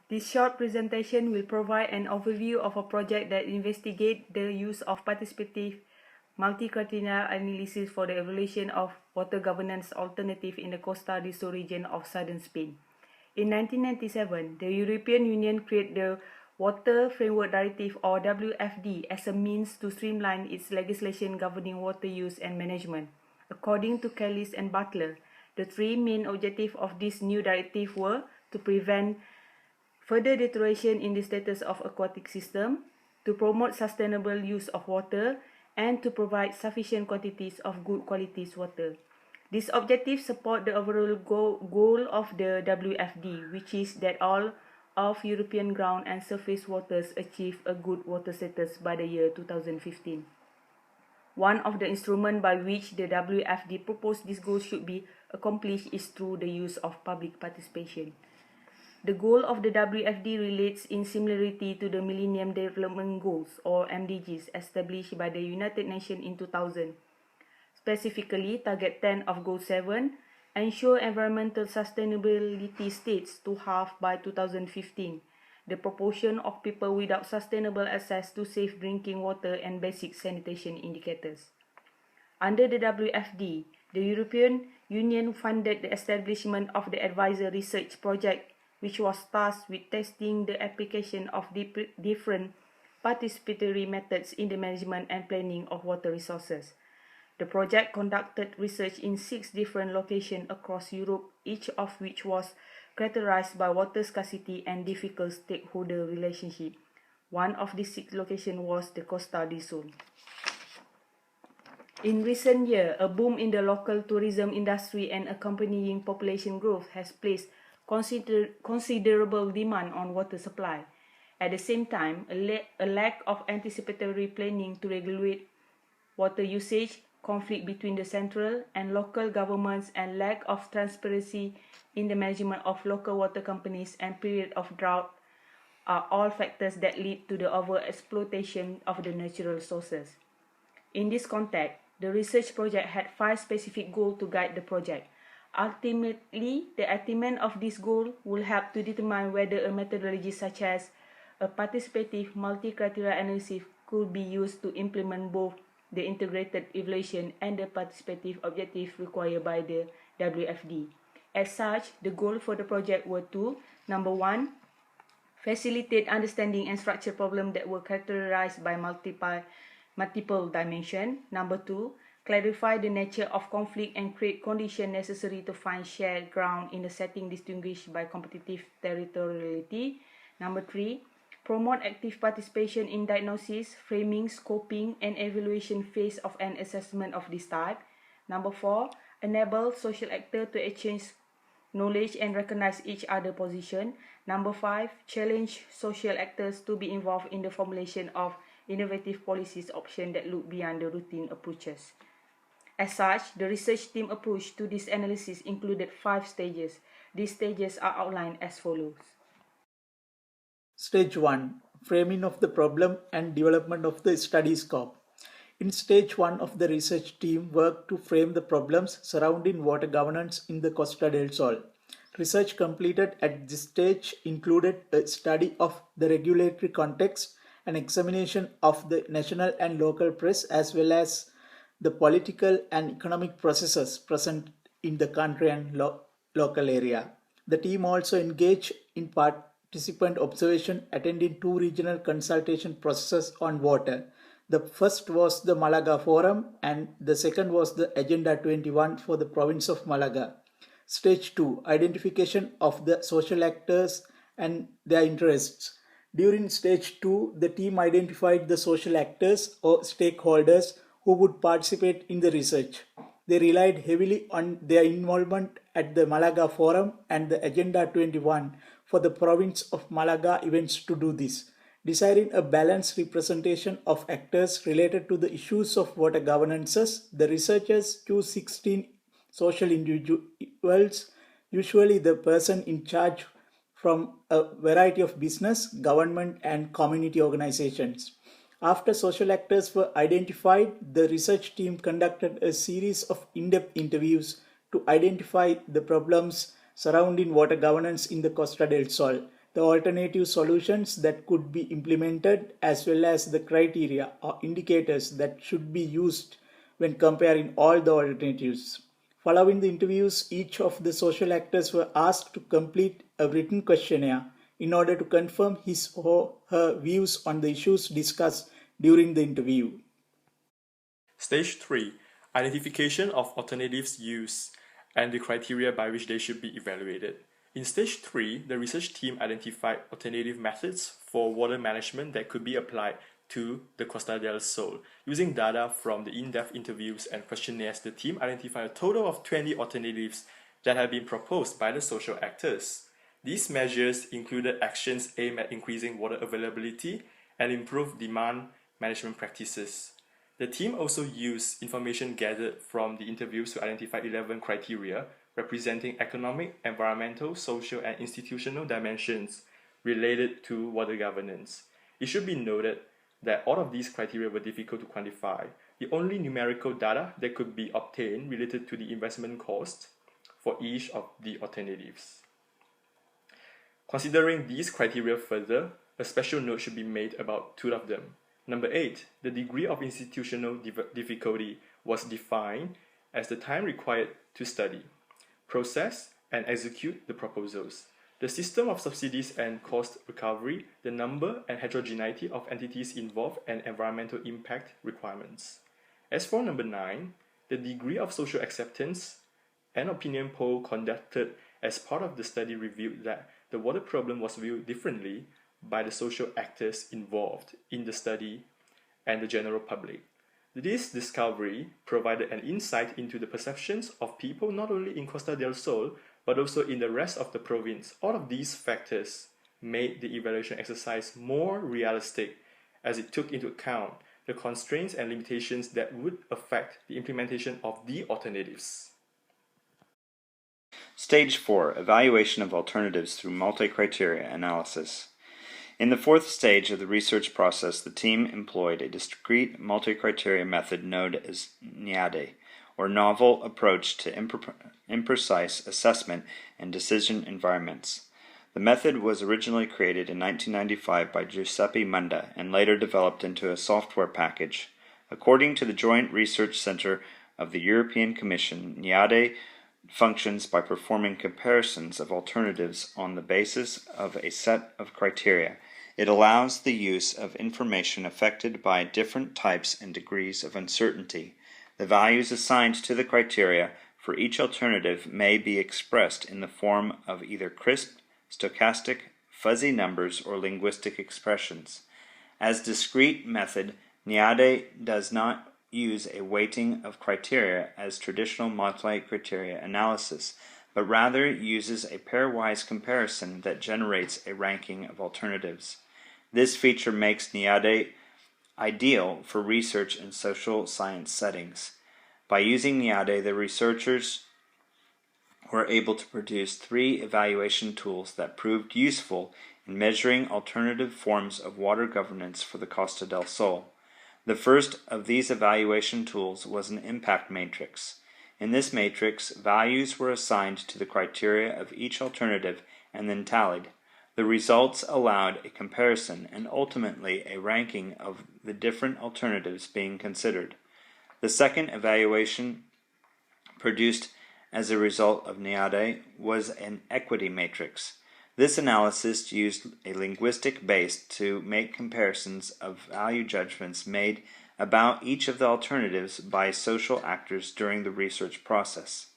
This short presentation will provide an overview of a project that investigates the use of participative multi-criteria analysis for the evaluation of water governance alternative in the Costa del Sol region of southern Spain. In 1997, the European Union created the Water Framework Directive or WFD as a means to streamline its legislation governing water use and management. According to Kellis and Butler, the three main objectives of this new directive were to prevent further deterioration in the status of aquatic system, to promote sustainable use of water, and to provide sufficient quantities of good quality water. These objectives support the overall goal of the WFD, which is that all of European ground and surface waters achieve a good water status by the year 2015. One of the instruments by which the WFD proposed this goal should be accomplished is through the use of public participation. The goal of the WFD relates in similarity to the Millennium Development Goals or MDGs established by the United Nations in 2000. Specifically, Target 10 of Goal 7 ensure environmental sustainability states to halve by 2015 the proportion of people without sustainable access to safe drinking water and basic sanitation indicators. Under the WFD, the European Union funded the establishment of the Advisor Research Project, which was tasked with testing the application of different participatory methods in the management and planning of water resources. The project conducted research in 6 different locations across Europe, each of which was characterized by water scarcity and difficult stakeholder relationship. One of these 6 locations was the Costa del Sol. In recent years, a boom in the local tourism industry and accompanying population growth has placed considerable demand on water supply. At the same time, a lack of anticipatory planning to regulate water usage, conflict between the central and local governments, and lack of transparency in the management of local water companies and period of drought are all factors that lead to the overexploitation of the natural sources. In this context, the research project had 5 specific goals to guide the project. Ultimately, the attainment of this goal will help to determine whether a methodology such as a participative multi-criteria analysis could be used to implement both the integrated evaluation and the participative objective required by the WFD. As such, the goal for the project were to, number 1, facilitate understanding and structure problems that were characterized by multiple dimensions. Number 2, clarify the nature of conflict and create conditions necessary to find shared ground in a setting distinguished by competitive territoriality. Number 3, promote active participation in diagnosis, framing, scoping, and evaluation phase of an assessment of this type. Number 4, enable social actors to exchange knowledge and recognize each other's position. Number 5, challenge social actors to be involved in the formulation of innovative policies options that look beyond the routine approaches. As such, the research team approach to this analysis included 5 stages. These stages are outlined as follows. Stage 1. Framing of the problem and development of the study scope. In stage 1 of the research team worked to frame the problems surrounding water governance in the Costa del Sol. Research completed at this stage included a study of the regulatory context, an examination of the national and local press as well as the political and economic processes present in the country and local area. The team also engaged in participant observation, attending 2 regional consultation processes on water. The first was the Málaga Forum and the second was the Agenda 21 for the province of Málaga. Stage 2. Identification of the social actors and their interests. During stage 2, the team identified the social actors or stakeholders who would participate in the research. They relied heavily on their involvement at the Málaga Forum and the Agenda 21 for the province of Málaga events to do this. Desiring a balanced representation of actors related to the issues of water governances, the researchers choose 16 social individuals, usually the person in charge from a variety of business, government, and community organizations. After social actors were identified, the research team conducted a series of in-depth interviews to identify the problems surrounding water governance in the Costa del Sol. the alternative solutions that could be implemented, as well as the criteria or indicators that should be used when comparing all the alternatives. Following the interviews, each of the social actors were asked to complete a written questionnaire in order to confirm his or her views on the issues discussed during the interview. Stage 3. Identification of alternatives used and the criteria by which they should be evaluated. In Stage 3, the research team identified alternative methods for water management that could be applied to the Costa del Sol. Using data from the in-depth interviews and questionnaires, the team identified a total of 20 alternatives that had been proposed by the social actors. These measures included actions aimed at increasing water availability and improved demand management practices. The team also used information gathered from the interviews to identify 11 criteria representing economic, environmental, social, and institutional dimensions related to water governance. It should be noted that all of these criteria were difficult to quantify. The only numerical data that could be obtained related to the investment cost for each of the alternatives. Considering these criteria further, a special note should be made about two of them. Number 8, the degree of institutional difficulty was defined as the time required to study, process, and execute the proposals, the system of subsidies and cost recovery, the number and heterogeneity of entities involved, and environmental impact requirements. As for number 9, the degree of social acceptance, an opinion poll conducted as part of the study revealed that the water problem was viewed differently by the social actors involved in the study and the general public. This discovery provided an insight into the perceptions of people not only in Costa del Sol, but also in the rest of the province. All of these factors made the evaluation exercise more realistic as it took into account the constraints and limitations that would affect the implementation of the alternatives. Stage 4. Evaluation of alternatives through multi-criteria analysis. In the fourth stage of the research process, the team employed a discrete multi-criteria method known as NIADE, or Novel Approach to Imprecise Assessment and Decision Environments. The method was originally created in 1995 by Giuseppe Munda and later developed into a software package. According to the Joint Research Center of the European Commission, NIADE functions by performing comparisons of alternatives on the basis of a set of criteria. It allows the use of information affected by different types and degrees of uncertainty. The values assigned to the criteria for each alternative may be expressed in the form of either crisp, stochastic, fuzzy numbers, or linguistic expressions. As discrete method, NIADE does not use a weighting of criteria as traditional multi-criteria analysis, but rather uses a pairwise comparison that generates a ranking of alternatives. This feature makes NIADE ideal for research in social science settings. By using NIADE, the researchers were able to produce 3 evaluation tools that proved useful in measuring alternative forms of water governance for the Costa del Sol. The first of these evaluation tools was an impact matrix. In this matrix, values were assigned to the criteria of each alternative and then tallied. The results allowed a comparison and ultimately a ranking of the different alternatives being considered. The second evaluation produced as a result of NIADE was an equity matrix. This analysis used a linguistic base to make comparisons of value judgments made about each of the alternatives by social actors during the research process.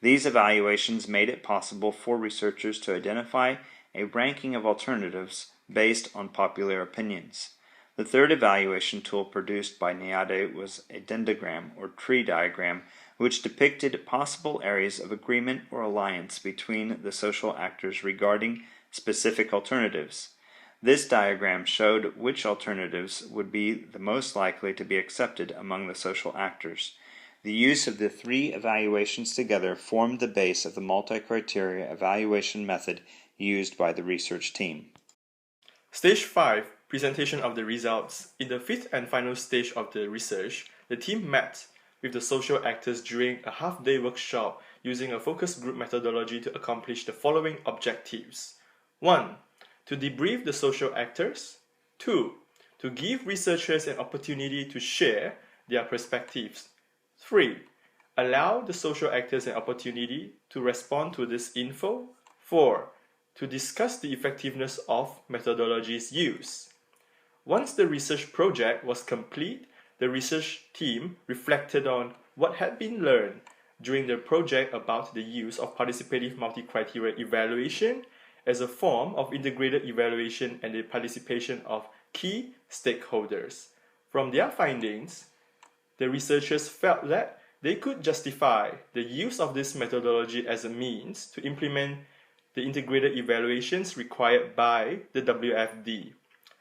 These evaluations made it possible for researchers to identify a ranking of alternatives based on popular opinions. The third evaluation tool produced by NIADE was a dendrogram or tree diagram, which depicted possible areas of agreement or alliance between the social actors regarding specific alternatives. This diagram showed which alternatives would be the most likely to be accepted among the social actors. The use of the 3 evaluations together formed the base of the multi-criteria evaluation method used by the research team. Stage 5. Presentation of the results. In the 5th and final stage of the research, the team met with the social actors during a half-day workshop using a focus group methodology to accomplish the following objectives. 1. to debrief the social actors. 2. To give researchers an opportunity to share their perspectives. 3. Allow the social actors an opportunity to respond to this info. 4. To discuss the effectiveness of methodologies used. Once the research project was complete, the research team reflected on what had been learned during the project about the use of participative multi-criteria evaluation as a form of integrated evaluation and the participation of key stakeholders. From their findings, the researchers felt that they could justify the use of this methodology as a means to implement the integrated evaluations required by the WFD.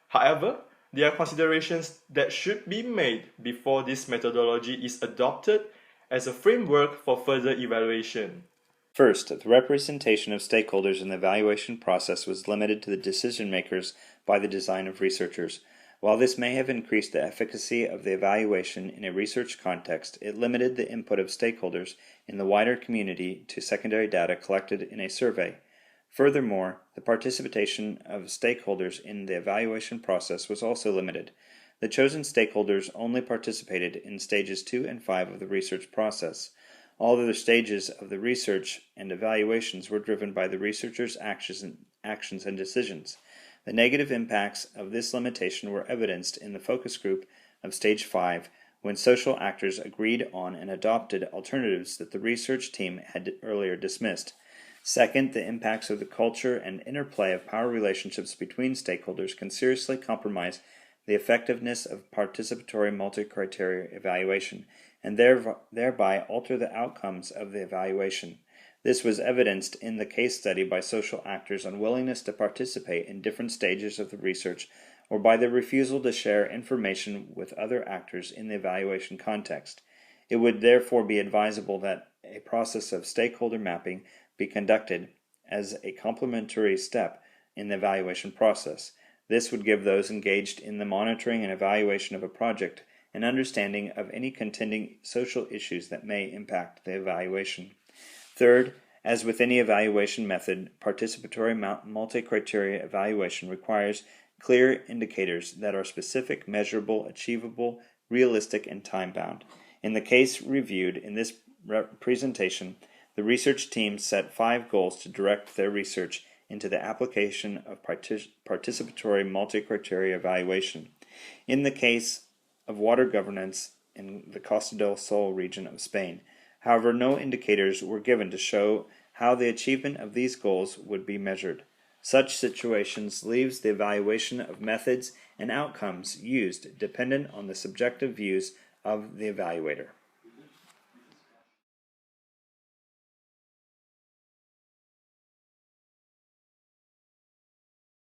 However, there are considerations that should be made before this methodology is adopted as a framework for further evaluation. First, the representation of stakeholders in the evaluation process was limited to the decision makers by the design of researchers. While this may have increased the efficacy of the evaluation in a research context, it limited the input of stakeholders in the wider community to secondary data collected in a survey. Furthermore, the participation of stakeholders in the evaluation process was also limited. The chosen stakeholders only participated in stages 2 and 5 of the research process. All other stages of the research and evaluations were driven by the researchers' actions and decisions. The negative impacts of this limitation were evidenced in the focus group of stage 5 when social actors agreed on and adopted alternatives that the research team had earlier dismissed. Second, the impacts of the culture and interplay of power relationships between stakeholders can seriously compromise the effectiveness of participatory multi-criteria evaluation and thereby alter the outcomes of the evaluation. This was evidenced in the case study by social actors' unwillingness to participate in different stages of the research or by their refusal to share information with other actors in the evaluation context. It would therefore be advisable that a process of stakeholder mapping be conducted as a complementary step in the evaluation process. This would give those engaged in the monitoring and evaluation of a project an understanding of any contending social issues that may impact the evaluation. Third, as with any evaluation method, participatory multi-criteria evaluation requires clear indicators that are specific, measurable, achievable, realistic, and time-bound. In the case reviewed in this presentation, the research team set 5 goals to direct their research into the application of participatory multi-criteria evaluation. In the case of water governance in the Costa del Sol region of Spain, however, no indicators were given to show how the achievement of these goals would be measured. Such situations leaves the evaluation of methods and outcomes used dependent on the subjective views of the evaluator.